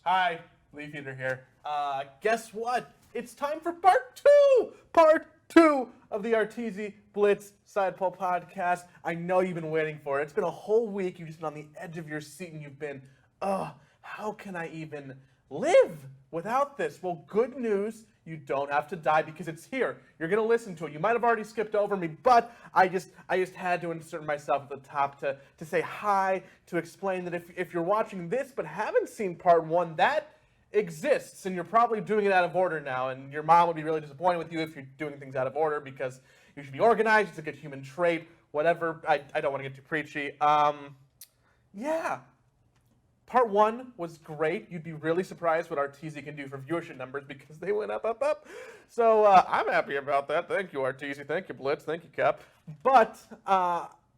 Hi, Leaf Eater here. Guess what? It's time for part two of the Arteezy Blitz Side Pole podcast. I know you've been waiting for it. It's been a whole week. You've just been on the edge of your seat and you've been, how can I even live without this? Well, good news. You don't have to die because it's here. You're gonna listen to it. You might have already skipped over me, but I just had to insert myself at the top to say hi, to explain that if you're watching this but haven't seen part one, that exists, and you're probably doing it out of order now, and your mom would be really disappointed with you if you're doing things out of order because you should be organized. It's a good human trait. Whatever. I don't want to get too preachy. Yeah. Part one was great. You'd be really surprised what Arteezy can do for viewership numbers because they went up. So I'm happy about that. Thank you, Arteezy. Thank you, Blitz. Thank you, Cap. But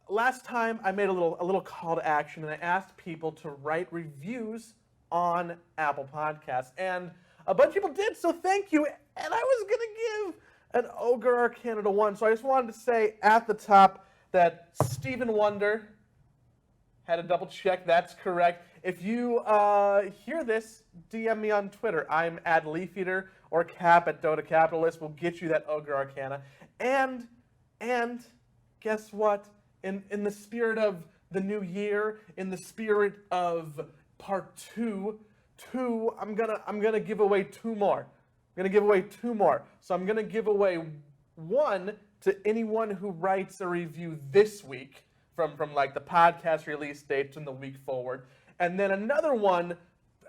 last time I made a little call to action and I asked people to write reviews on Apple Podcasts, and a bunch of people did. So thank you. And I was gonna give an Ogre Arcana to one. So I just wanted to say at the top that Stephen Wonder had a double check. That's correct. If you hear this, DM me on Twitter. I'm at Leafeater or Cap at Dota Capitalist. We'll get you that Ogre Arcana. And guess what? In the spirit of the new year, in the spirit of part two, I'm gonna give away two more. I'm gonna give away two more. So I'm gonna give away one to anyone who writes a review this week from like the podcast release dates and the week forward. And then another one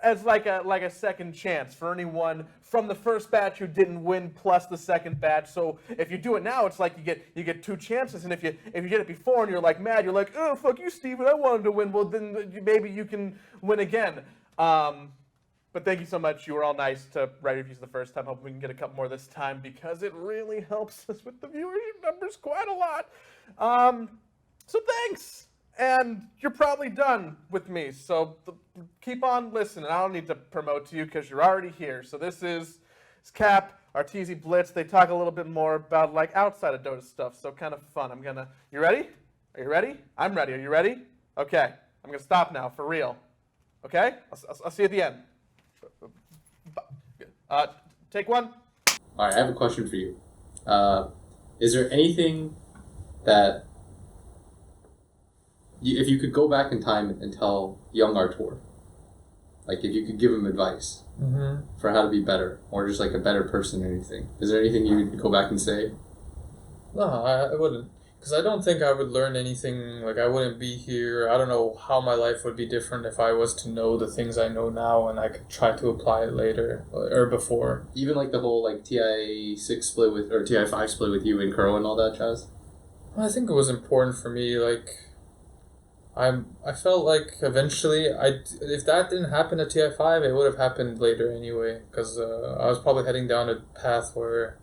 as like a second chance for anyone from the first batch who didn't win plus the second batch. So if you do it now, it's like you get two chances. And if you get it before and you're like mad, you're like, oh fuck you, Steven, I wanted to win. Well then maybe you can win again. But thank you so much. You were all nice to write reviews the first time. Hope we can get a couple more this time because it really helps us with the viewership numbers quite a lot. So thanks. And you're probably done with me, so keep on listening. I don't need to promote to you because you're already here. So this is Cap, Arteezy, Blitz. They talk a little bit more about like outside of Dota stuff, so kind of fun. You ready? Are you ready? I'm ready. Are you ready? Okay. I'm gonna stop now for real. Okay? I'll see you at the end. Take one. All right, I have a question for you. Is there anything that if you could go back in time and tell young Artur, like if you could give him advice for how to be better or just like a better person or anything, is there anything you would go back and say? No, I wouldn't. Because I don't think I would learn anything, like I wouldn't be here. I don't know how my life would be different if I was to know the things I know now and I could try to apply it later or before. Even like the whole like TI-6 split with, or TI-5 split with you and Kuro and all that, Chaz? I think it was important for me, like I felt like eventually, if that didn't happen at TI-5, it would have happened later anyway, because I was probably heading down a path where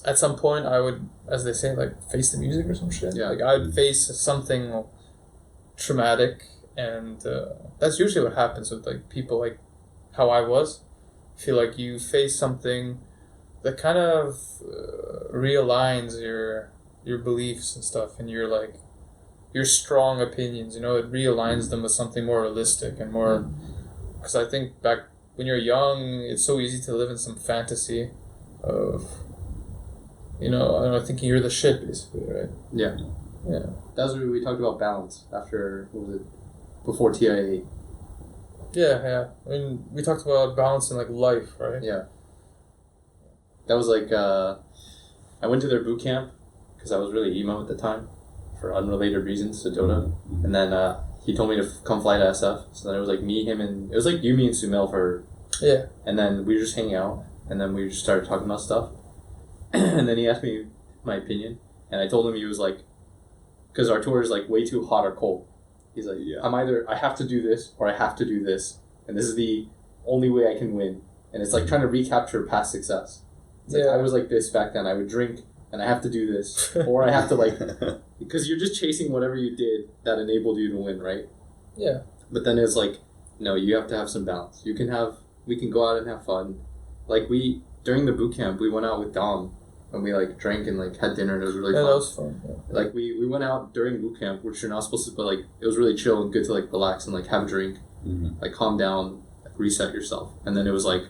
at some point I would, as they say, like face the music or some shit. Yeah. Like I would face something traumatic, and that's usually what happens with like people like how I was. I feel like you face something that kind of realigns your beliefs and stuff, and your strong opinions, it realigns them with something more realistic and more, because I think back when you're young, it's so easy to live in some fantasy of, thinking you're the shit, basically, right? Yeah. Yeah. That's what we talked about balance after, before TI-8. Yeah. I mean, we talked about balance in, like, life, right? Yeah. That was like, I went to their boot camp because I was really emo at the time, for unrelated reasons to Dota, and then he told me to come fly to SF. So then it was like me, him, and it was like you, me, and Sumel for. Yeah. And then we were just hanging out, and then we just started talking about stuff, and then he asked me my opinion, and I told him he was like, because Artur is like way too hot or cold. He's like, yeah. I have to do this or I have to do this, and this is the only way I can win, and it's like trying to recapture past success. It's like I was like this back then. I would drink. And I have to do this, or I have to like, because you're just chasing whatever you did that enabled you to win, right? Yeah. But then it's like, no, you have to have some balance. We can go out and have fun. Like during the boot camp, we went out with Dom, and we like drank and like had dinner, and it was really fun. Yeah, that was fun. Yeah. Like we went out during boot camp, which you're not supposed to, but like it was really chill and good to like relax and like have a drink, like calm down. reset yourself, and then it was like.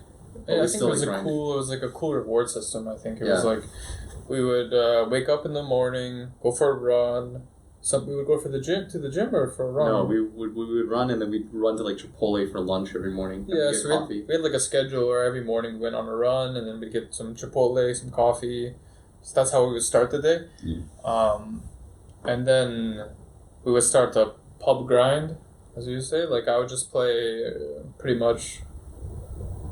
Yeah, I think still it was like grinding. it was like a cool reward system. I think it was like we would wake up in the morning, go for a run. We would go to the gym or for a run. No, we would run, and then we'd run to like Chipotle for lunch every morning. Yeah, get so coffee. we had like a schedule where every morning we went on a run, and then we'd get some Chipotle, some coffee. So that's how we would start the day. Yeah. And then we would start the pub grind, as you say. Like I would just play pretty much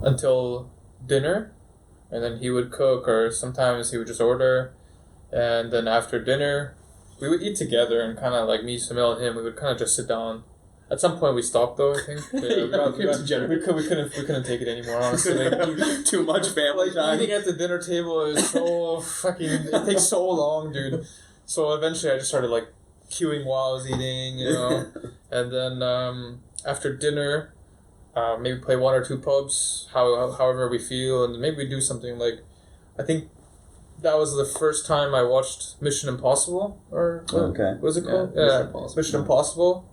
until dinner, and then he would cook, or sometimes he would just order, and then after dinner we would eat together, and kind of like me, Samil, and him, we would kind of just sit down. At some point we stopped though, I think. We couldn't take it anymore, honestly. Like, too much family time. Eating at the dinner table is so fucking, it takes so long, dude. So eventually I just started like queuing while I was eating, you know. And then after dinner, maybe play one or two pubs, however we feel, and maybe we do something like, I think that was the first time I watched Mission Impossible, or what was it called? Yeah, Mission Impossible.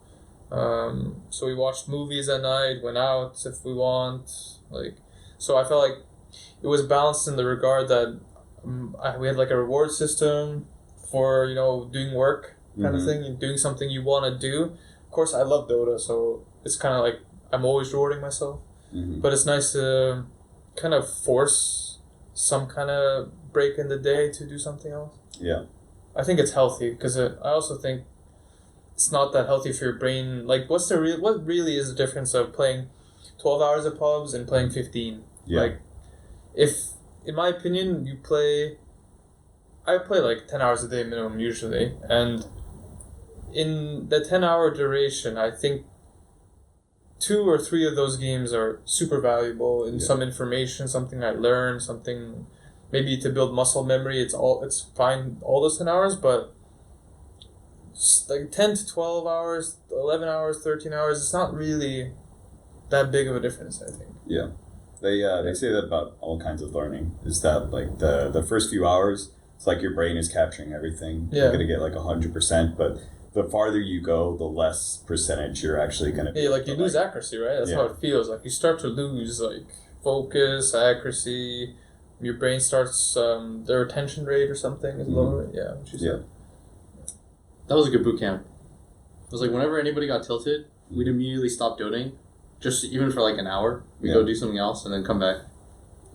So we watched movies at night, went out if we want, like, so I felt like it was balanced in the regard that we had like a reward system for, you know, doing work kind of thing, and doing something you want to do. Of course, I love Dota, so it's kind of like I'm always rewarding myself, but it's nice to kind of force some kind of break in the day to do something else. Yeah, I think it's healthy, because I also think it's not that healthy for your brain. Like, what really is the difference of playing 12 hours of pubs and playing 15? Yeah. Like, if, in my opinion, I play like 10 hours a day minimum usually, and in the 10-hour duration, I think 2 or 3 of those games are super valuable in some information, something I learned, something maybe to build muscle memory. It's fine all those 10 hours, but like 10 to 12 hours, 11 hours, 13 hours, it's not really that big of a difference, I think. Yeah. They say that about all kinds of learning, is that like the first few hours, it's like your brain is capturing everything. Yeah. You're going to get like 100%, but the farther you go, the less percentage you're actually going to be. Yeah, like you lose accuracy, right? That's how it feels. Like you start to lose like focus, accuracy. Your brain starts, their retention rate or something is lower. Yeah, what you said. That was a good boot camp. It was like whenever anybody got tilted, we'd immediately stop doting, just even for like an hour. We'd go do something else and then come back.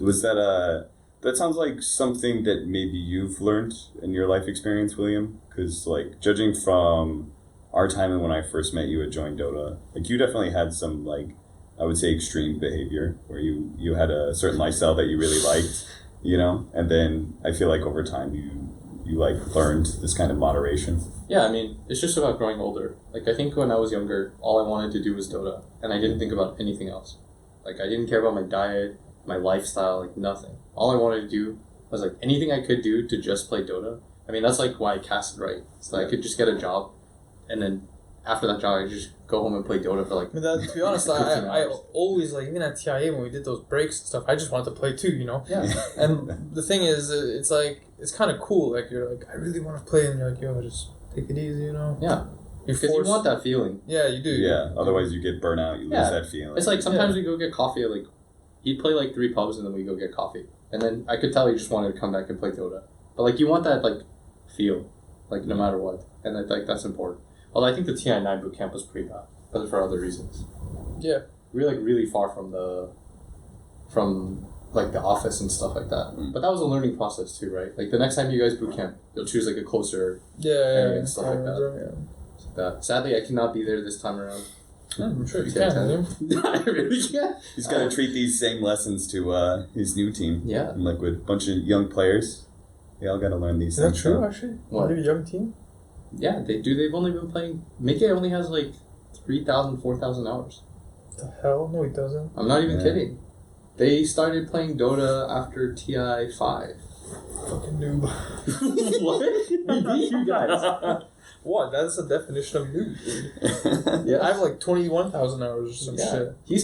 Was that that sounds like something that maybe you've learned in your life experience, William? Because like judging from our time and when I first met you at Join Dota, like you definitely had some like, I would say extreme behavior where you had a certain lifestyle that you really liked, you know? And then I feel like over time you like learned this kind of moderation. Yeah, I mean, it's just about growing older. Like, I think when I was younger, all I wanted to do was Dota, and I didn't think about anything else. Like, I didn't care about my diet, my lifestyle, like, nothing. All I wanted to do was, like, anything I could do to just play Dota. I mean, that's, like, why I casted right. So I could just get a job, and then after that job, I just go home and play Dota for, like, I mean, to be honest, I always, like, even at TIA when we did those breaks and stuff, I just wanted to play too, you know? Yeah. And the thing is, it's like, it's kind of cool. Like, you're like, I really want to play, and you're like, yo, just take it easy, you know? Yeah. Because you want that feeling. Yeah, you do. Yeah, otherwise you get burnt out, you lose that feeling. It's like sometimes we go get coffee, like, he'd play like 3 pubs and then we go get coffee. And then I could tell he just wanted to come back and play Dota. But like, you want that, like, feel, like, no matter what. And I think that's important. Although I think the TI9 bootcamp was pretty bad, but for other reasons. Yeah. We were like really far from like the office and stuff like that. But that was a learning process too, right? Like the next time you guys bootcamp, you'll choose like a closer area and stuff like that. Sadly, I cannot be there this time around. I'm sure you can. I really can't. He's got to treat these same lessons to his new team. Yeah. And like with a bunch of young players, they all got to learn these things. Is that true, actually? What? Are you a young team? Yeah, they do. They've only been playing. Mickey only has like 3,000, 4,000 hours. The hell? No, he doesn't. I'm not even kidding. They started playing Dota after TI5. Fucking noob. What? We beat you guys. What? That's the definition of noob, dude. Yeah, I have like 21,000 hours or some shit. He's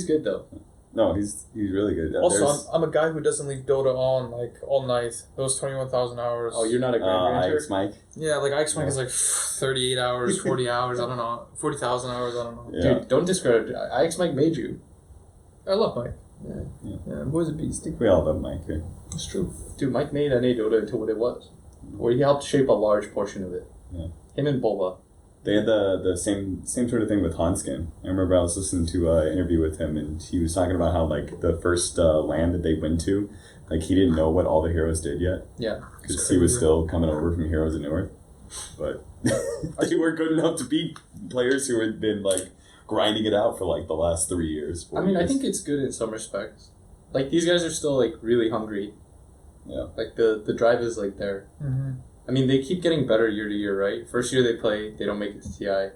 good though. No, he's really good. Also, I'm a guy who doesn't leave Dota on like all night. Those 21,000 hours. Oh, you're not a Grand Ix Mike. Yeah, like Ix Mike is like 38 hours, 40 hours. I don't know, 40,000 hours. I don't know. Yeah. Dude, don't discredit. Ix Mike made you. I love Mike. Yeah. Boy's a beast. I think we all love Mike here. It's true. Dude, Mike made NA Dota into what it was. Where he helped shape a large portion of it. Yeah. Him and Boba. They had the same sort of thing with Hanskin. I remember I was listening to an interview with him, and he was talking about how like the first land that they went to, like he didn't know what all the heroes did yet. Yeah. Because he was still coming over from Heroes of North, but they were good enough to beat players who had been like grinding it out for like the last 3 years. I mean, 4 years. I think it's good in some respects. Like these guys are still like really hungry. Yeah. Like the drive is like there. Mm-hmm. I mean, they keep getting better year to year, right? First year they play, they don't make it to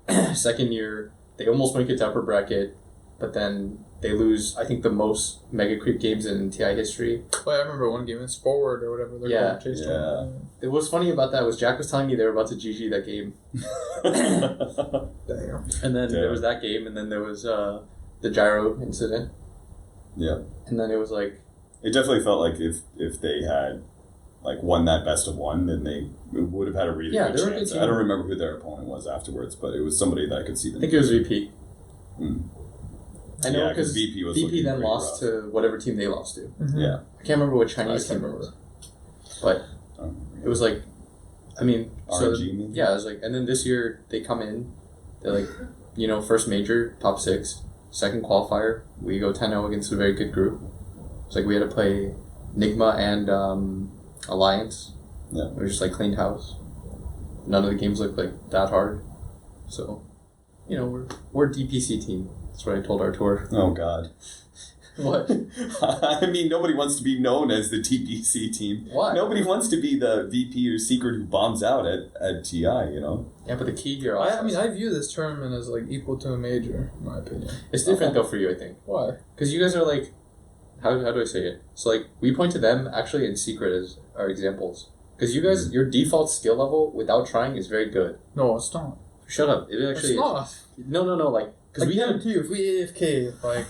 TI. Second year, they almost make it to upper bracket, but then they lose, I think, the most Mega Creep games in TI history. Well, I remember one game, it's Forward or whatever they're Yeah. called. Chase Yeah. What was funny about that was Jack was telling me they were about to GG that game. Damn. And then there was that game, and then there was the gyro incident. Yeah. And then it was like... It definitely felt like if they had like won that best of one, then they would have had a really good they were a chance. good I don't team. remember who their opponent was afterwards, but it was somebody that I could see them. I think it was VP. Mm. I know Yeah, because VP was VP looking then pretty lost rough. to whatever team they lost to. Mm-hmm. Yeah. I can't remember what Chinese I team can't it was. remember. But it was like, I mean, so RNG maybe? yeah, it was like, and then this year they come in, they're like, first major, top 6, second qualifier, we go 10-0 against a very good group. It's like we had to play Nigma and Alliance. Yeah. We just like cleaned house. None of the games looked like that hard. So, we're a DPC team. That's what I told our tour. Oh God. What? I mean, nobody wants to be known as the TPC team. Why? Nobody wants to be the VP or secret who bombs out at TI, Yeah, but the key here I also... mean, I view this tournament as like equal to a major, in my opinion. It's different though for you, I think. Why? Because you guys are like... How do I say it? So like, we point to them actually in secret as our examples. Because you guys, your default skill level without trying is very good. No, it's not. Shut up. It actually It's not. No, like... Because I we had... guarantee you, if we AFK, like,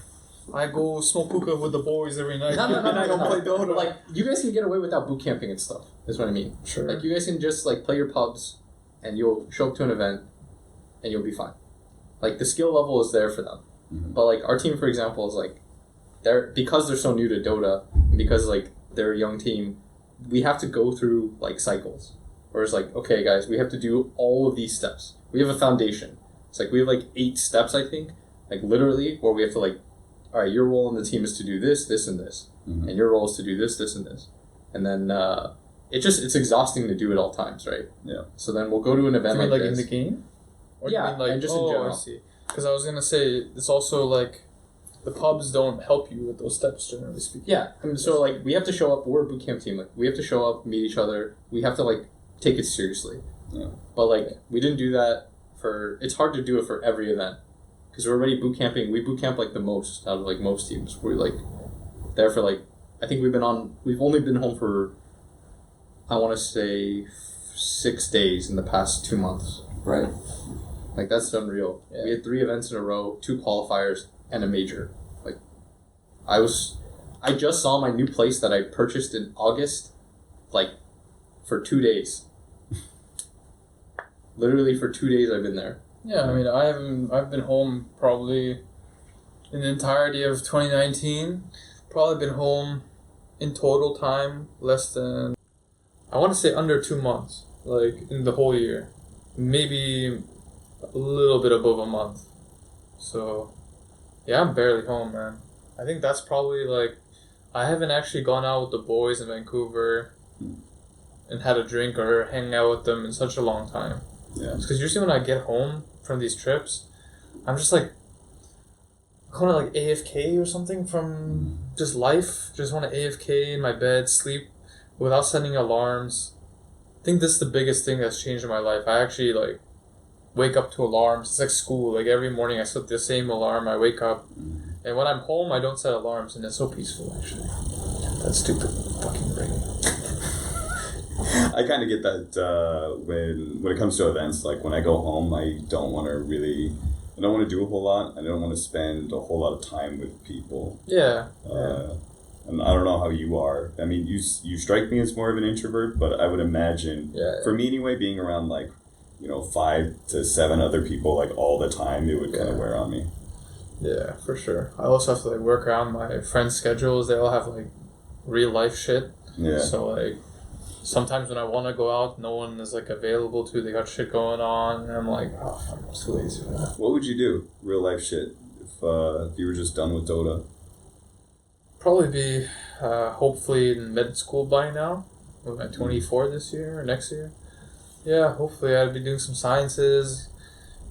I go smoke hookah with the boys every night, No, and I don't play Dota. Like, you guys can get away without boot camping and stuff. That's what I mean. Sure. Like, you guys can just, like, play your pubs, and you'll show up to an event, and you'll be fine. Like, the skill level is there for them. Mhm. But, like, our team, for example, is, like, because they're so new to Dota, and because, like, they're a young team, we have to go through, like, cycles. Whereas, like, okay, guys, we have to do all of these steps. We have a foundation. It's like, we have, like, 8 steps, I think, like, literally, where we have to, like, all right, your role in the team is to do this, this, and this. Mhm. And your role is to do this, this, and this. And then it's exhausting to do it all times, right? Yeah. So then we'll go to an Do event you mean like like this. in the game? Or Yeah, do you mean like, and just in general. I see. Because I was gonna say it's also like the pubs don't help you with those steps, generally speaking. Yeah, I mean, so like we have to show up. We're a boot camp team. Like we have to show up, meet each other. We have to like take it seriously. Yeah. But like we didn't do that for. It's hard to do it for every event because we're already boot camping. We boot camp like the most out of like most teams. We're like there for like I think we've only been home for I want to say 6 days in the past 2 months. Right. Like that's unreal. Yeah. We had 3 events in a row, 2 qualifiers, and a major. Like, I just saw my new place that I purchased in August, like, for 2 days. Literally for 2 days I've been there. Yeah, I mean, I've been home probably in the entirety of 2019. Probably been home in total time less than, I want to say under 2 months, like in the whole year. Maybe a little bit above a month. So, yeah, I'm barely home, man. I think that's probably like, I haven't actually gone out with the boys in Vancouver and had a drink or hang out with them in such a long time. Yeah. Because usually when I get home from these trips, I'm just like, I want to like AFK or something from just life. Just want to AFK in my bed, sleep without setting alarms. I think this is the biggest thing that's changed in my life. I actually like wake up to alarms. It's like school. Like every morning I set the same alarm. I wake up. And when I'm home, I don't set alarms. And it's so peaceful, actually. That stupid fucking ring. I kind of get that when it comes to events. Like when I go home, I don't want to do a whole lot. I don't want to spend a whole lot of time with people. Yeah. And I don't know how you are. I mean, you strike me as more of an introvert, but I would imagine, for me anyway, being around like, 5 to 7 other people like all the time, it would kind of wear on me. Yeah, for sure. I also have to like work around my friends' schedules. They all have like real life shit. Yeah. So like sometimes when I want to go out, no one is like available to. They got shit going on, and I'm like, oh, I'm too lazy for that. What would you do? Real life shit. If you were just done with Dota. Probably be hopefully in med school by now. Am I 24 this year or next year? Yeah, hopefully I'd be doing some sciences,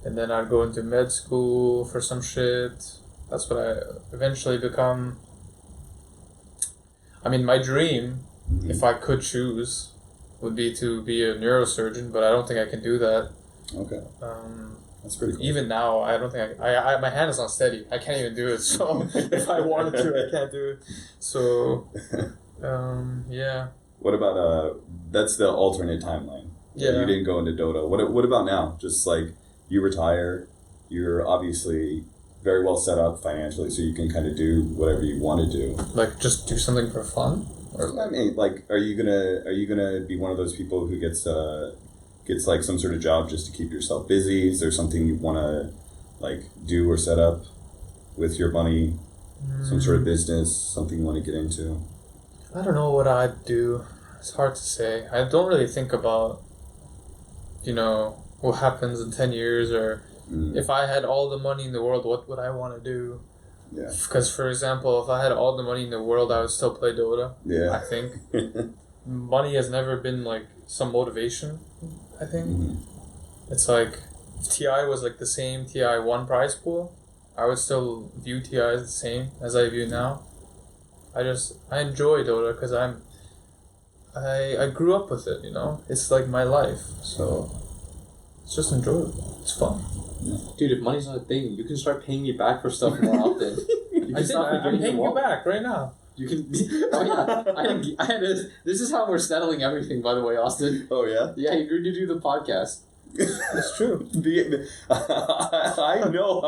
and then I'd go into med school for some shit. That's what I eventually become. I mean, my dream, if I could choose, would be to be a neurosurgeon, but I don't think I can do that. Okay. That's pretty cool. Even now, I don't think I my hand is not steady. I can't even do it. So if I wanted to, I can't do it. So, yeah. What about that's the alternate timeline. Yeah. You didn't go into Dota. What about now? Just like you retire, you're obviously very well set up financially, so you can kind of do whatever you want to do. Like just do something for fun, or I mean, like, are you gonna be one of those people who gets like some sort of job just to keep yourself busy? Is there something you want to like do or set up with your money? Some sort of business, something you want to get into? I don't know what I'd do. It's hard to say. I don't really think about, what happens in 10 years, or if I had all the money in the world, what would I want to do? Yeah. Because, for example, if I had all the money in the world, I would still play Dota. Yeah. I think. Money has never been, like, some motivation, I think. It's like, if TI was, like, the same TI 1 prize pool, I would still view TI as the same as I view now. I enjoy Dota because I grew up with it, It's like my life, so it's just enjoyable. It's fun. Dude, if money's not a thing, you can start paying me back for stuff more often. You can I'm paying you back right now. You can. Oh yeah, I had a. This is how we're settling everything, by the way, Austin. Oh yeah. Yeah, you agreed to do the podcast. It's true. I know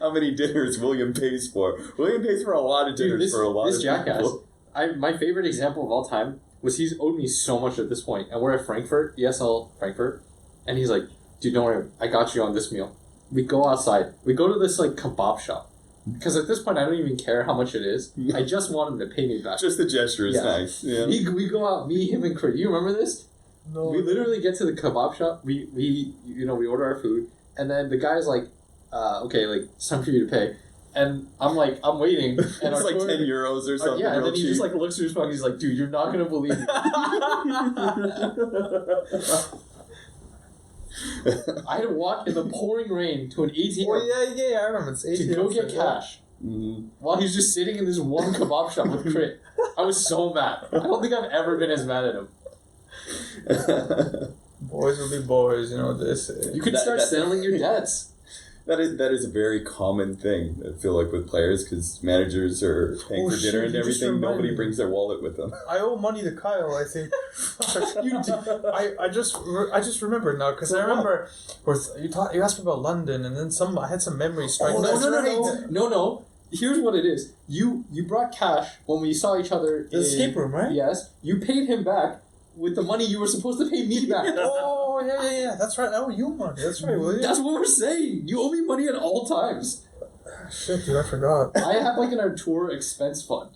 how many dinners William pays for. William pays for a lot of dinners for a lot of jackass. people. My favorite example of all time was he's owed me so much at this point, and we're at Frankfurt, ESL Frankfurt, and he's like, "Dude, don't worry, I got you on this meal." We go outside. We go to this like kebab shop, because at this point I don't even care how much it is. I just want him to pay me back. Just the gesture is nice. Yeah. We go out, me, him, and Chris. You remember this? No. We literally get to the kebab shop. We order our food, and then the guy's like, "Okay, like it's time for you to pay." And I'm like, I'm waiting, and it's like 10 euros or something. Yeah, and then he cheap. just like looks through his pocket. He's like, "Dude, you're not gonna believe it." I had to walk in the pouring rain to an ATM. Oh yeah, I remember. It's ATM to go get cash. While he's just sitting in this one kebab shop with Crit. I was so mad. I don't think I've ever been as mad at him. Boys will be boys, this. You can start settling your debts. That is a very common thing, I feel like, with players, because managers are paying for dinner and everything. Nobody brings their wallet with them. I owe money to Kyle, I think. You do. I just remembered now, because I remember you asked me about London, and then I had some memories strike. No. Here's what it is. You brought cash when we saw each other the escape room, right? Yes. You paid him back with the money you were supposed to pay me back. Oh, yeah. That's right. I owe you money. That's right, William. That's what we're saying. You owe me money at all times. Shit, dude, I forgot. I have like an Artour expense fund.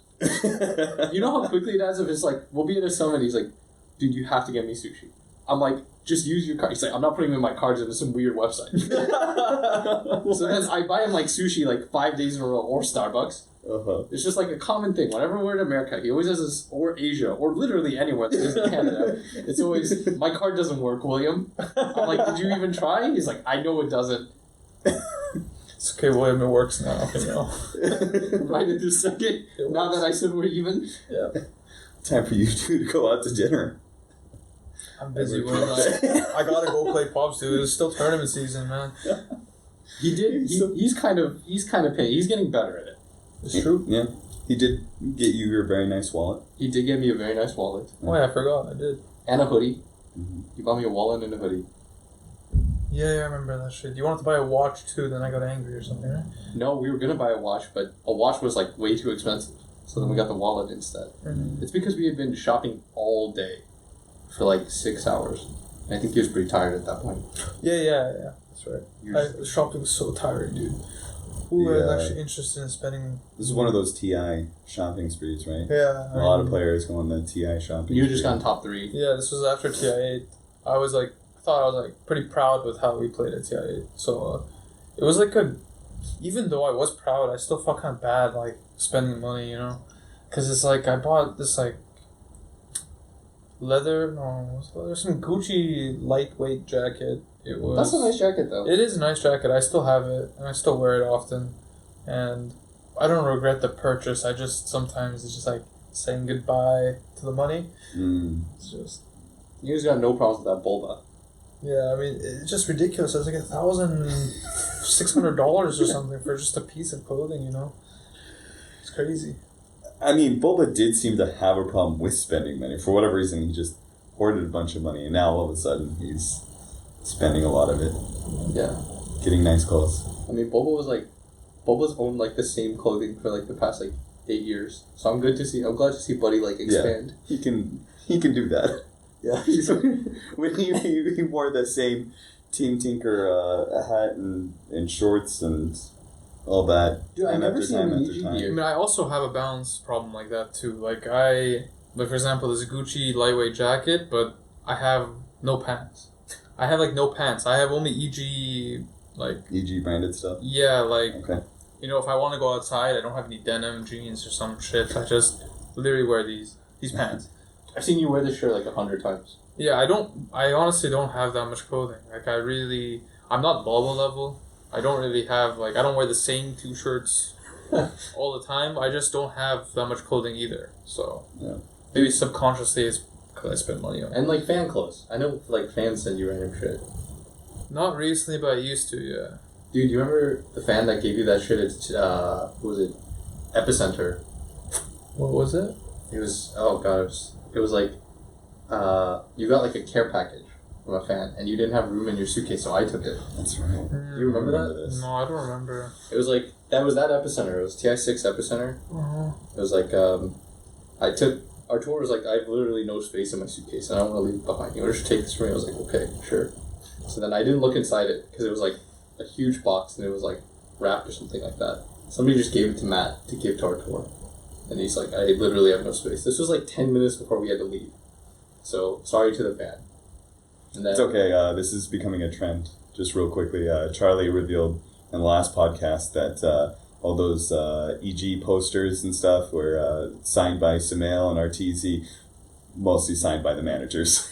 You know how quickly it adds up? It's like, we'll be at a summit. He's like, "Dude, you have to get me sushi." I'm like, "Just use your card." He's like, "I'm not putting in my cards into some weird website." So then I buy him like sushi like 5 days in a row, or Starbucks. It's just like a common thing. Whenever we're in America, he always has this, or Asia, or literally anywhere that isn't Canada. It's always, "My card doesn't work, William." I'm like, "Did you even try?" He's like, "I know it doesn't." It's okay, William, it works now. Right at this second, now that I said we're even. Yeah. Time for you two to go out to dinner. I'm busy, William. I gotta go play pubs, dude. It's still tournament season, man. He did. He's kind of paying. He's getting better at it. It's true. Yeah. He did get you your very nice wallet. He did get me a very nice wallet. Oh yeah, I forgot. I did. And a hoodie. He bought me a wallet and a hoodie. Yeah, I remember that shit. You wanted to buy a watch too, then I got angry or something, right? No, we were gonna buy a watch, but a watch was like way too expensive. So then we got the wallet instead. It's because we had been shopping all day for like 6 hours. And I think he was pretty tired at that point. Yeah. That's right. Shopping was so tiring, dude. who is Yeah. actually interested in spending. This is one of those TI shopping sprees, right? Yeah, A lot of players go on the TI shopping. You just spree. got in top 3. Yeah, this was after TI8. I thought I was like pretty proud with how we played at TI8. So it was like even though I was proud, I still felt kind of bad like spending money, you know, because it's like I bought this like some Gucci lightweight jacket. It was. That's a nice jacket, though. It is a nice jacket. I still have it, and I still wear it often, and I don't regret the purchase. I just sometimes it's just like saying goodbye to the money. It's just. You guys got no problems with that boba. Yeah, I mean, it's just ridiculous. It's like $1,600 or something for just a piece of clothing, you know? It's crazy. I mean, Boba did seem to have a problem with spending money. For whatever reason, he just hoarded a bunch of money, and now all of a sudden he's spending a lot of it. Yeah. Getting nice clothes. I mean, Boba's owned like the same clothing for like the past like 8 years. So I'm glad to see Buddy like expand. Yeah, he can do that. Yeah. When he wore the same Team Tinker hat and shorts and all that. Dude, I've never seen him in EG I gear. mean, I also have a balance problem like that, too. Like, for example, this Gucci lightweight jacket, but I have no pants. I have, like, no pants. I have only EG, like... EG branded stuff? Yeah, like... Okay. You know, if I want to go outside, I don't have any denim, jeans, or some shit. I just literally wear these pants. I've seen you wear this shirt like 100 times. Yeah, I honestly don't have that much clothing. Like, I'm not Bulba level. I don't really have, like, I don't wear the same 2 shirts all the time. I just don't have that much clothing either. So, yeah. Maybe subconsciously it's because I spend money on it. And like fan clothes. I know like fans send you random shit. Not recently, but I used to, yeah. Dude, do you remember the fan that gave you that shit at, what was it? Epicenter. What was it? It was, oh god, it was like, you got like a care package from a fan, and you didn't have room in your suitcase, so I took it. That's right. Do you remember that? This. No, I don't remember. It was like, that was that Epicenter. It was TI6 Epicenter. Uh-huh. It was like, our tour was like, I have literally no space in my suitcase, and I don't want to leave it behind. You want to just take this from me? I was like, okay, sure. So then I didn't look inside it, because it was like a huge box, and it was like wrapped or something like that. Somebody just gave it to Matt to give to our tour. And he's like, I literally have no space. This was like 10 minutes before we had to leave. So, sorry to the fan. And then, It's okay. This is becoming a trend. Just real quickly, Charlie revealed in the last podcast that all those EG posters and stuff were signed by Sumail and Arteezy, mostly signed by the managers.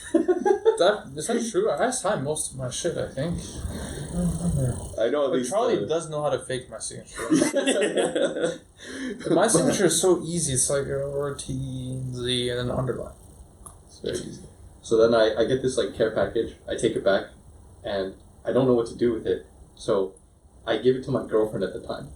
Is that true? I signed most of my shit, I think. I don't remember. I know at But least. Charlie does know how to fake my signature. My signature is so easy. It's like Arteezy and then an underline. It's very easy. so then I get this like care package. I take it back, and I don't know what to do with it. So I give it to my girlfriend at the time,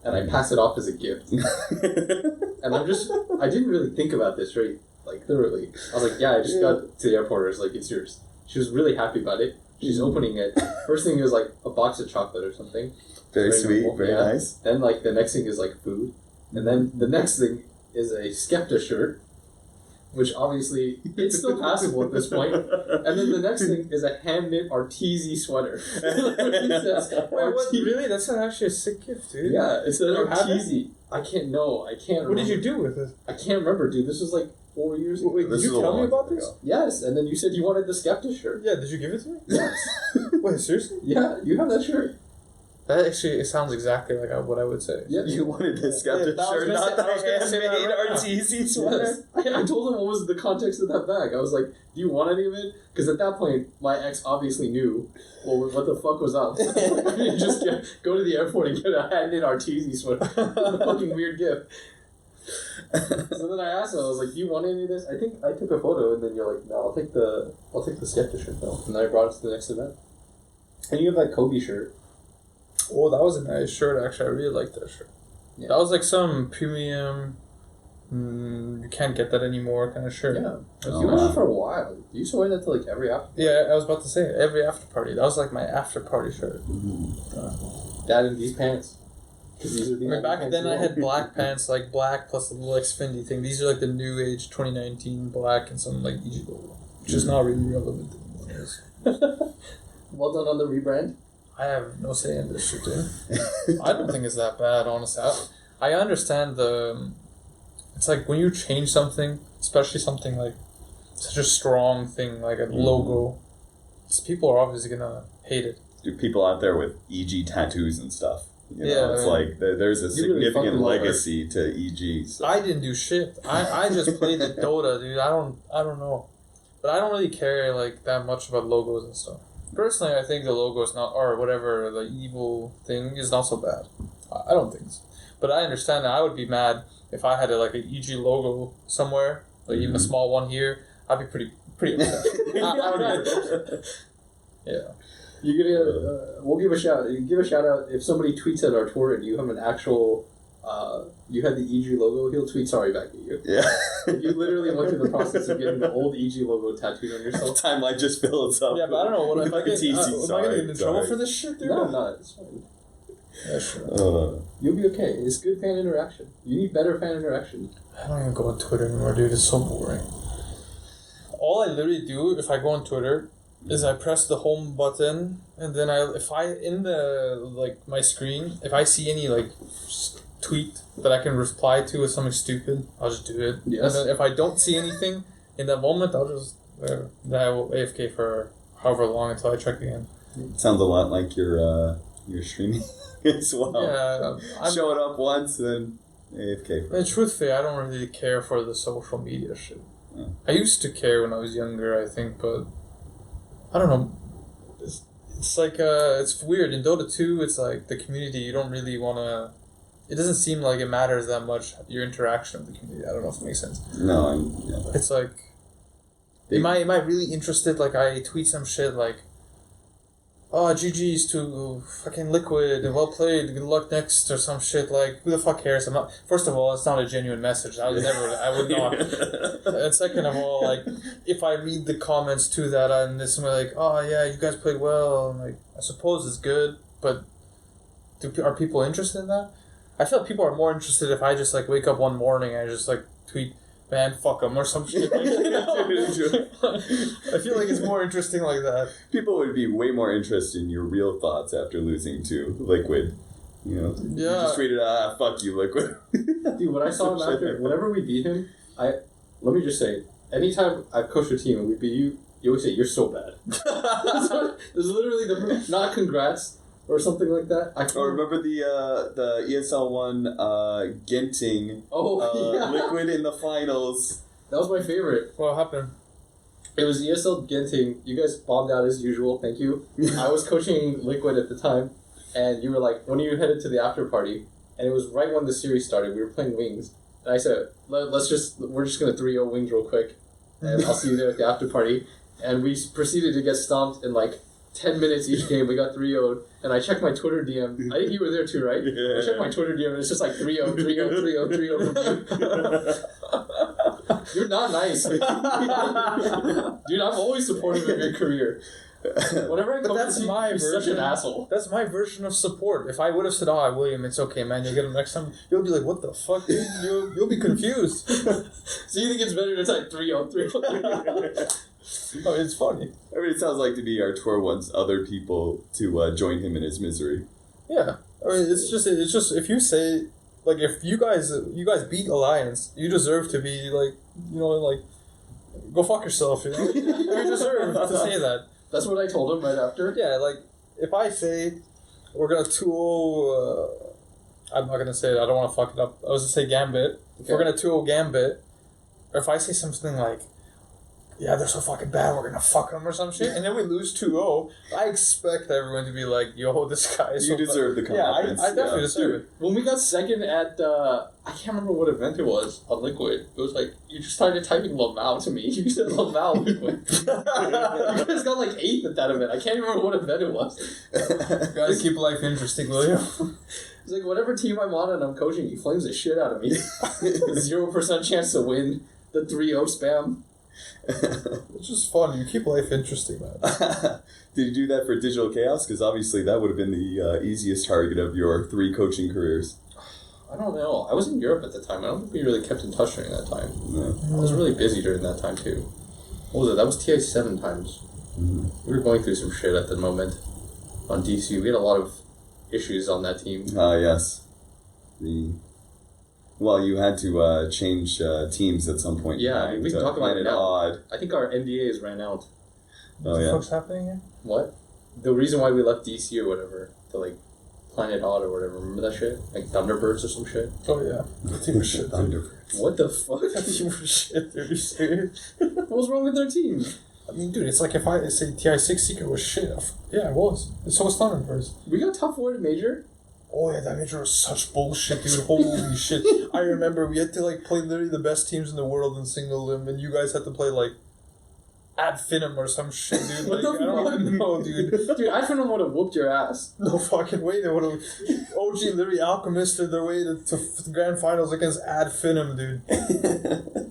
and I pass it off as a gift. And I didn't really think about this right, like thoroughly. I was like, yeah, I just got to the airport. I was like, it's yours. She was really happy about it. She's opening it. First thing is like a box of chocolate or something. Very sweet, normal, very yeah. nice. Then like the next thing is like food, and then the next thing is a Skepta shirt, which obviously it's still passable at this point. And then the next thing is a hand-knit Arteezy sweater. It says Wait, what? Arteezy. Really? That's not actually a sick gift, dude. Yeah, it says You have it? Arteezy. I can't What did you do with it? I can't remember, dude. This was like 4 years ago. Wait, This did is you a tell me long about time this? ago. Yes, and then you said you wanted the Skepta shirt. Yeah, did you give it to me? Yes. Wait, seriously? Yeah, you have that shirt. That actually, it sounds exactly like what I would say. Yeah. You wanted the Yeah, Skepta that was shirt, gonna not say- the I was gonna say that handmade right now. Arteezy sweater. Yes. I told him what was the context of that bag. I was like, do you want any of it? Because at that point, my ex obviously knew, well, what the fuck was up. I didn't just go to the airport and get a hand-knit Arteezy sweater. What a fucking weird gift. So then I asked him, I was like, do you want any of this? I think I took a photo, and then you're like, no, I'll take the Skepta shirt though. And then I brought it to the next event. And you have that Kobe shirt. Oh, that was a nice shirt, actually. I really liked that shirt. Yeah. That was like some premium, you can't get that anymore kind of shirt. Yeah. Oh, You had wow. it for a while. You used to wear that to like every after. Yeah, I was about to say, every after party. That was like my after party shirt. That and these pants. Because these are I the mean, back pants then you I want. had black pants, like black plus the little Xfinity thing. These are like the new age 2019 black and some like EG logo, which is not really relevant anymore. Well done on the rebrand. I have no say in this shit, dude. I don't think it's that bad, honestly. I understand it's like when you change something, especially something like such a strong thing like a logo, people are obviously gonna hate it. Dude, people out there with EG tattoos and stuff. You know, it's like there's a really significant legacy to EG. So. I didn't do shit. I just played the Dota, dude. I don't know, but I don't really care like that much about logos and stuff. Personally, I think the logo is not, or whatever the evil thing is, not so bad. I don't think so. But I understand that I would be mad if I had like an EG logo somewhere, like even a small one here. I'd be pretty upset. I would be pretty upset. Yeah. You gonna? We'll give a shout. You give a shout out if somebody tweets at our tour and you have an actual. You had the EG logo. He'll tweet sorry back at you. Yeah. You literally went through the process of getting the old EG logo tattooed on yourself. Timeline just fills up. Yeah, but I don't know. What if I get? TC, Am I gonna get in trouble for this shit, dude? No, I'm not. It's fine. Yeah, sure. You'll be okay. It's good fan interaction. You need better fan interaction. I don't even go on Twitter anymore, dude. It's so boring. All I literally do if I go on Twitter is I press the home button, and then if I in the like my screen, if I see any like tweet that I can reply to with something stupid, I'll just do it. Yes. And then if I don't see anything in that moment, I'll just then I will AFK for however long until I check again. Sounds a lot like your streaming as well. Yeah, Show it up once, then AFK. And truthfully, I don't really care for the social media shit. Yeah. I used to care when I was younger, I think, but I don't know. It's like it's weird in Dota 2. It's like the community. You don't really want to. It doesn't seem like it matters that much your interaction with the community. I don't know if it makes sense. No, It's like, am I really interested? Like I tweet some shit like, "Oh, GG's to fucking Liquid and well played. Good luck next," or some shit like. Who the fuck cares? I'm not. First of all, it's not a genuine message. I would never. I would not. And second of all, like if I read the comments to that and there's somebody like, "Oh yeah, you guys played well," and like I suppose it's good, but are people interested in that? I feel like people are more interested if I just like wake up one morning and I just like tweet, "Man, fuck them," or some shit. Like, you know? I feel like it's more interesting like that. People would be way more interested in your real thoughts after losing to Liquid. You know, you just tweeted, "Fuck you, Liquid." Dude, when I saw him after, whenever we beat him, let me just say, anytime I've coached a team and we beat you, you always say, "You're so bad." There's literally not congrats or something like that. Remember the ESL one Genting Liquid in the finals. That was my favorite. What happened? It was ESL Genting. You guys bombed out as usual. Thank you. I was coaching Liquid at the time, and you were like, "When are you headed to the after party?" And it was right when the series started. We were playing Wings, and I said, we're just gonna 3-0 Wings real quick, and I'll see you there at the after party." And we proceeded to get stomped in like 10 minutes each game. We got 3-0'd, and I checked my Twitter DM. I think you were there too, right? Yeah. I checked my Twitter DM, and it's just like 3-0, 3-0, 3-0, 3-0 from you. You're not nice. Dude, I'm always supportive of your career. Whenever I come that's to see my you're version. such an asshole. That's my version of support. If I would have said, "Oh, William, it's okay, man. You'll get him next time," you'll be like, "What the fuck, dude?" You'll be confused. So you think it's better to type 3-0, 3-0? Oh, it's funny. I mean, it sounds like to be our tour wants other people to join him in his misery. Yeah, I mean, it's just if you say like if you guys beat Alliance, you deserve to be like go fuck yourself. You know, you deserve to say that. That's what I told him right after. Yeah, like if I say we're gonna 2-0, I'm not gonna say it. I don't want to fuck it up. I was gonna say Gambit. If we're gonna 2-0 Gambit, or if I say something like, "Yeah, they're so fucking bad, we're gonna fuck them," or some shit, and then we lose 2-0, I expect everyone to be like, "Yo, this guy is You so deserve the confidence. Yeah, I definitely deserve it. When we got second at, I can't remember what event it was on Liquid. It was like, you just started typing Lamau to me. You said Lamau Liquid. You guys got like 8th at that event. I can't remember what event it was. Gotta keep life interesting, will you? It's like, whatever team I'm on and I'm coaching, he flames the shit out of me. 0% chance to win the 3-0 spam. It's just fun. You keep life interesting, man. Did you do that for Digital Chaos? Because obviously that would have been the easiest target of your 3 coaching careers. I don't know. I was in Europe at the time. I don't think we really kept in touch during that time. No. I was really busy during that time too. What was it? That was TA 7 times. Mm-hmm. We were going through some shit at the moment. on DC. We had a lot of issues on that team. Yes. Well, you had to change teams at some point. Yeah, we can talk about it now. Odd. I think our NDAs ran out. What the fuck's happening here? What? The reason why we left DC or whatever to like Planet Odd or whatever. Remember that shit? Like Thunderbirds or some shit. Oh yeah, team was shit. Thunderbirds. What the fuck? Team was shit. Dude, you serious? What's wrong with their team? I mean, dude, it's like if I say TI6 Secret was shit. Yeah, it was. So was Thunderbirds. We got top 4 in Major. Oh yeah, that major was such bullshit, dude. Holy shit! I remember we had to like play literally the best teams in the world in single limb, and you guys had to play like Ad Finum or some shit, dude. Like, I don't even know, dude. Dude, Ad Finum would have whooped your ass. No fucking way. They would have. OG literally alchemisted their way to the grand finals against Ad Finum, dude.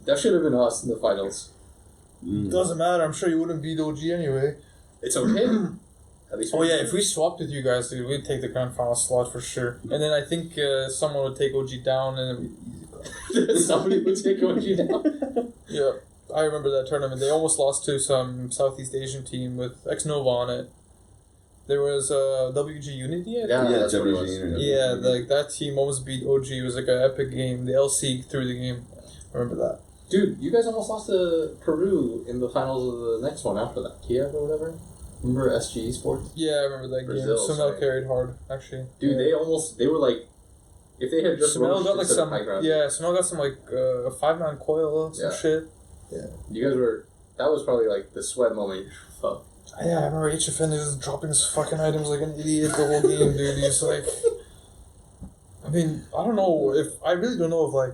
That should have been us in the finals. Doesn't matter. I'm sure you wouldn't beat OG anyway. It's okay. At least. Oh yeah, if we swapped with you guys, dude, we'd take the grand final slot for sure. And then I think someone would take OG down, and it'd be easy. Somebody would take OG down. Yeah, I remember that tournament. They almost lost to some Southeast Asian team with X-Nova on it. There was WG Unity, I think? Yeah, that's what it WG was. Unity. Yeah, like that team almost beat OG. It was like an epic game. The LC through the game. I remember that. Dude, you guys almost lost to Peru in the finals of the next one after that. Kiev or whatever? Remember SG Sports? Yeah, I remember that Brazil, game. Sumel sorry. carried hard, actually. Dude, they were like, if they had just Sumel got like instead of some, high ground. yeah, Sumel got some like a 5-man coil, some Yeah. shit. Yeah. You guys were, that was probably like the sweat moment. Fuck. Yeah, I remember HFN just dropping his fucking items like an idiot the whole game, dude. He's like, I mean, I really don't know if like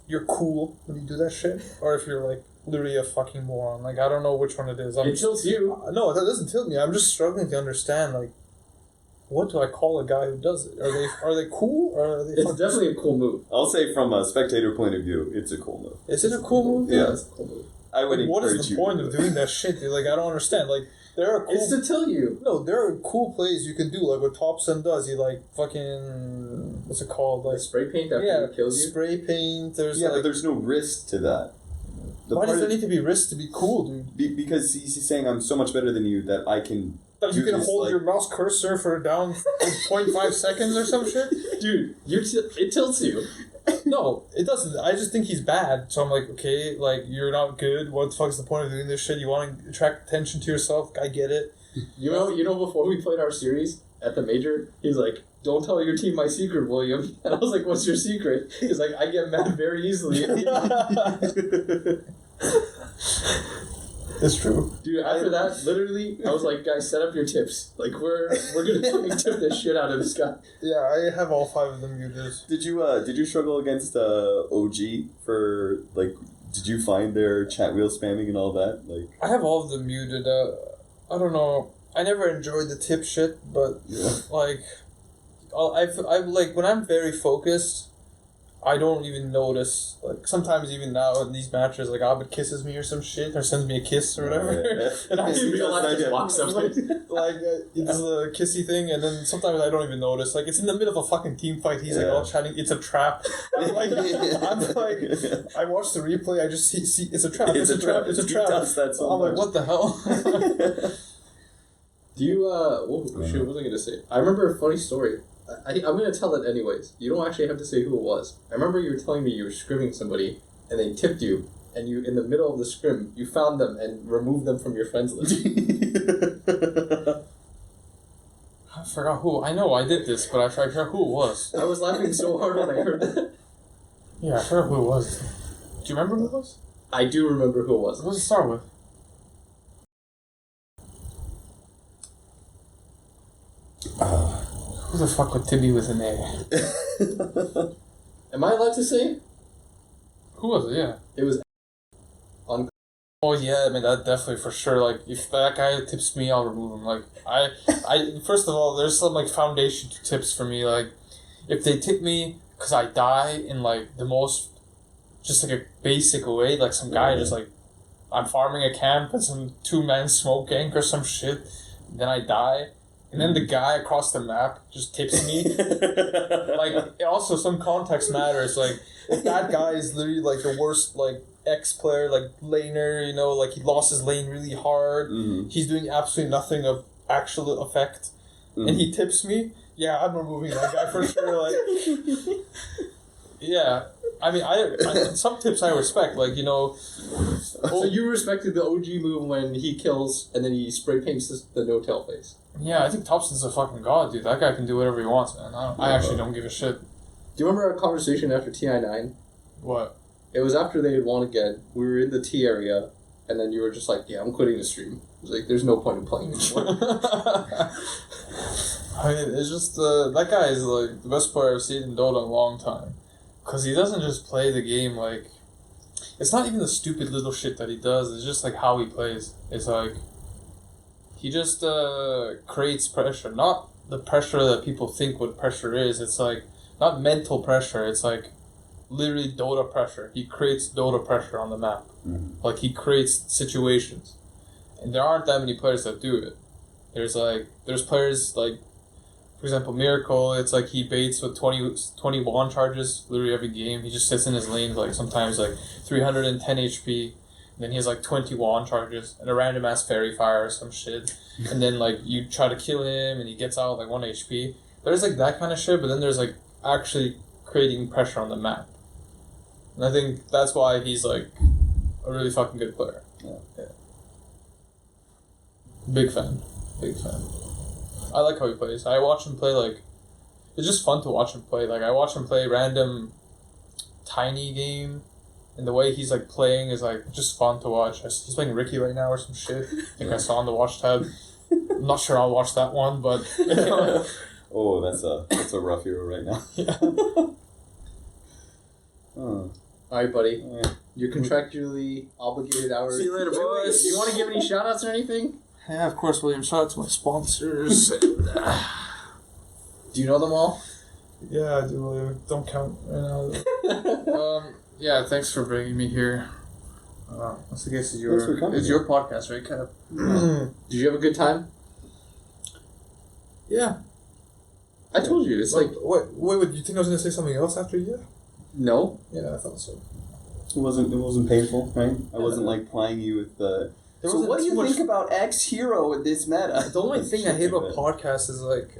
you're cool when you do that shit, or if you're like literally a fucking moron. Like, I don't know which one it is. It tilts you. No, that doesn't tilt me. I'm just struggling to understand, like, what do I call a guy who does it? Are they cool, or are they? It's definitely a cool move. I'll say from a spectator point of view, it's a cool move. Is it a cool move? Yeah. It's a cool move. I would Like, what encourage is the you point to of do it. doing that shit, dude? Like, I don't understand. Like, there are cool. It's to tilt you. No, there are cool plays you can do, like what Topson does. He like fucking what's it called? Like Like spray paint after it kills you. spray paint. There's Yeah, like, but there's no risk to that. why does part there of- need to be risk to be cool, dude? because he's saying I'm so much better than you that I can. That you do can this, hold like- your mouse cursor for down 0.5 seconds or some shit. Dude, it tilts you. No, it doesn't. I just think he's bad. So I'm like, okay, like you're not good. What the fuck's the point of doing this shit? You want to attract attention to yourself? I get it. You know, before we played our series at the major, he's like, "Don't tell your team my secret, William." And I was like, "What's your secret?" He's like, "I get mad very easily." It's true. Dude, after that, literally, I was like, "Guys, set up your tips. Like, we're gonna fucking tip the shit out of this guy." Yeah, I have all 5 of them muted. Did you struggle against OG for like? Did you find their chat wheel spamming and all that? Like, I have all of them muted. I don't know. I never enjoyed the tip shit, but yeah. like, I like when I'm very focused, I don't even notice. Like sometimes even now in these matches, like Abed kisses me or some shit, or sends me a kiss or whatever, and I In real life, just walks up. like it's a kissy thing, and then sometimes I don't even notice. Like it's in the middle of a fucking team fight. He's like all chatting. It's a trap. I'm like, I watch the replay. I just see it's a trap. It's a trap. It's a He trap. does that so I'm like, much. what the hell? Do you shoot, what was I gonna say? I remember a funny story. I'm gonna tell it anyways. You don't actually have to say who it was. I remember you were telling me you were scrimming somebody, and they tipped you, and you in the middle of the scrim, you found them and removed them from your friends list. I forgot who. I know I did this, but I forgot who it was. I was laughing so hard when I heard that. Yeah, I forgot who it was. Do you remember who it was? I do remember who it was. What does it start with? Who the fuck would Tibby with an A? Am I allowed to say? Who was it? Yeah. It was on. Oh yeah, I mean that definitely for sure. Like if that guy tips me, I'll remove him. Like I first of all, there's some like foundation to tips for me. Like if they tip me because I die in like the most, just like a basic way, like some guy just like, I'm farming a camp and some 2-man smoke gank or some shit, then I die. And then the guy across the map just tips me. Like, also some context matters. Like, if that guy is literally like the worst, like, ex-player, like, laner, you know, like he lost his lane really hard. Mhm. He's doing absolutely nothing of actual effect. and he tips me, yeah, I'm removing that guy for sure. Like, yeah. I mean, I some tips I respect, like, you know. So you respected the OG move when he kills and then he spray paints the no-tail face. Yeah, I think Topson's a fucking god, dude. That guy can do whatever he wants, man. I actually don't give a shit. Do you remember our conversation after TI9? What? It was after they had won again. We were in the T area, and then you were just like, yeah, I'm quitting the stream. I was like, there's no point in playing anymore. I mean, it's just, that guy is, like, the best player I've seen in Dota in a long time. Because he doesn't just play the game, like... It's not even the stupid little shit that he does, it's just, like, how he plays. It's, like... He just, creates pressure. Not the pressure that people think what pressure is. It's, like, not mental pressure. It's, like, literally Dota pressure. He creates Dota pressure on the map. Mm-hmm. Like, he creates situations. And there aren't that many players that do it. There's players, like... For example, Miracle, it's like he baits with 20 wand charges literally every game. He just sits in his lanes, like sometimes like 310 HP, and then he has like 20 wand charges and a random ass fairy fire or some shit. And then like you try to kill him and he gets out like 1 HP. There's like that kind of shit, but then there's like actually creating pressure on the map. And I think that's why he's like a really fucking good player. Yeah. Big fan. I like how he plays. I watch him play, like... It's just fun to watch him play. Like, I watch him play random tiny game, and the way he's, like, playing is, like, just fun to watch. He's playing Ricky right now or some shit. I think I saw on the watch tab. I'm not sure I'll watch that one, but... You know. Oh, that's a rough hero right now. Yeah. Alright, buddy. You're contractually obligated hours. See you later, boys. Do you want to give any shout-outs or anything? Yeah, of course, William. Shout out to my sponsors. Do you know them all? Yeah, I do, William. Don't count right now. Yeah, thanks for bringing me here. I guess it's your podcast, right, Cap? Did you have a good time? Yeah. I told you, it's like... Wait, you think I was going to say something else after you? No. Yeah, I thought so. It wasn't painful, right? I wasn't like plying you with the... So what do you think about X Hero with this meta? The only thing I hate about podcasts is like...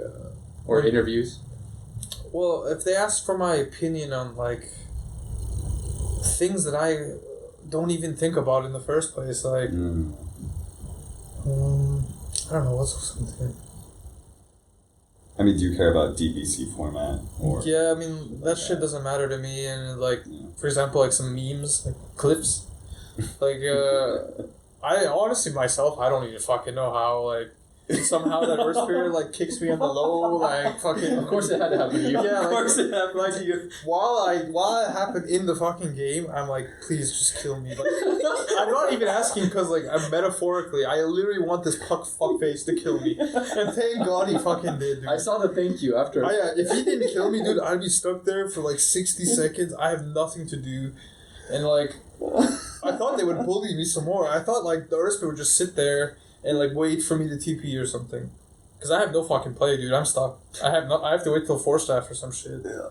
or interviews. Well, if they ask for my opinion on like things that I don't even think about in the first place, like... I don't know, what's something... I mean, do you care about DBC format? Or Yeah, I mean, that shit doesn't matter to me, and like, for example, like some memes, like clips, like, I honestly myself, I don't even fucking know how, like, somehow that Earth Spirit, like, kicks me on the low, like, fucking... Of course it had to happen to you. Yeah, Of course it happened to you. While it happened in the fucking game, I'm like, please just kill me. Like, I'm not even asking because, like, I'm metaphorically, I literally want this fuckface to kill me. And thank God he fucking did, dude. I saw the thank you after. Yeah, if he didn't kill me, dude, I'd be stuck there for, like, 60 seconds. I have nothing to do. And, like, I thought they would bully me some more. I thought, like, the Earthspit would just sit there and, like, wait for me to TP or something. Because I have no fucking play, dude. I'm stuck. I have to wait till 4-staff or some shit. Yeah.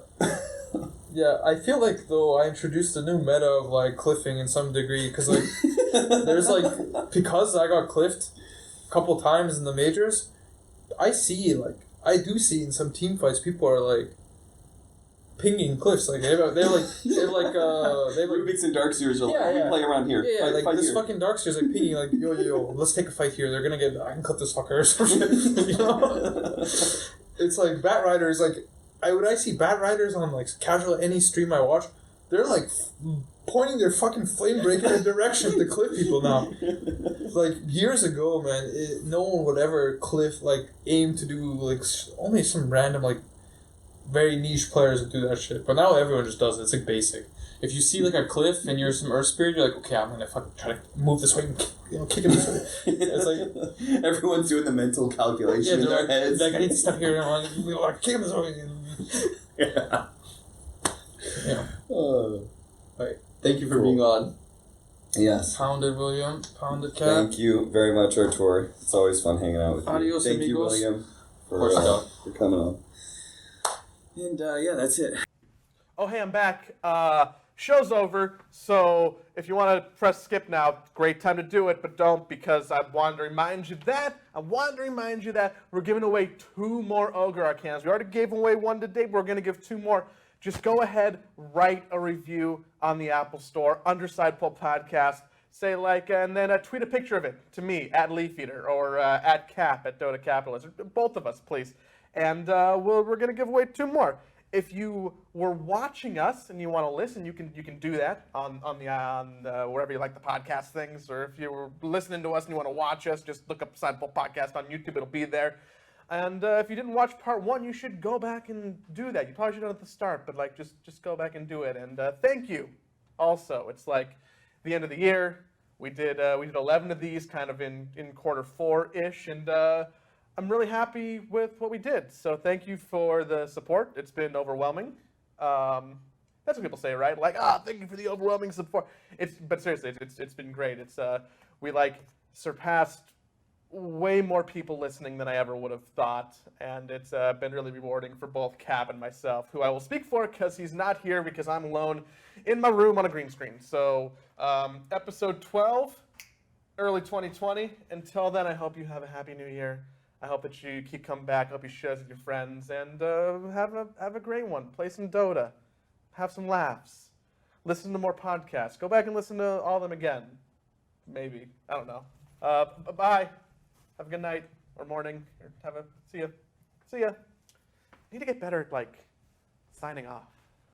Yeah, I feel like, though, I introduced a new meta of, like, cliffing in some degree. Because, like, there's, like... Because I got cliffed a couple times in the majors, I do see in some team fights, people are, like... pinging cliffs, like they're like Rubik's and Darkseers are like, we play around here. Yeah, like this here. fucking Darkseer's like pinging, like yo, let's take a fight here. They're gonna I can clip this fucker or some shit. You know, it's like Bat Riders. Like I see Bat Riders on like casual any stream I watch, they're like pointing their fucking flame breaker in a direction to clip people now. Like years ago, man, no one would ever aim to do like only some random like. Very niche players that do that shit, but now everyone just does it. It's like basic. If you see like a cliff and you're some Earth Spirit, you're like, okay, I'm gonna fucking try to move this way and kick him this way. It's like everyone's doing the mental calculation in their heads. Like I need to step here and I'm like kick him this way. Yeah. Right. Thank you for being on. Yes. Pounded William. Pounded Cat. Thank you very much, Artur. It's always fun hanging out with you. Adios, Thank you, amigos. William, for coming on. And yeah, that's it. Oh, hey, I'm back. show's over. So if you want to press skip now, great time to do it, but don't, because I want to remind you that we're giving away 2 more Ogre Arcanas. We already gave away 1 today, but we're going to give 2 more. Just go ahead, write a review on the Apple Store under Sidepole Podcast. Say and then tweet a picture of it to me at Leafeater or at Cap at Dota Capitalist, both of us, please. And we're going to give away 2 more. If you were watching us and you want to listen, you can do that on wherever you like the podcast things. Or if you were listening to us and you want to watch us, just look up Sidepole Podcast on YouTube. It'll be there. And if you didn't watch part 1, you should go back and do that. You probably should have done it at the start, but just go back and do it. And thank you. Also, it's the end of the year. We did 11 of these kind of in quarter 4-ish, and I'm really happy with what we did. So thank you for the support. It's been overwhelming. That's what people say, right? Thank you for the overwhelming support. But seriously, it's been great. We surpassed way more people listening than I ever would have thought, and it's been really rewarding for both Cap and myself, who I will speak for because he's not here because I'm alone in my room on a green screen. So episode 12, early 2020. Until then, I hope you have a happy new year. I hope that you keep coming back. I hope you share this with your friends, and have a great one. Play some Dota, have some laughs, listen to more podcasts. Go back and listen to all of them again. Maybe, I don't know. Bye. Have a good night or morning. Or see ya. I need to get better at signing off.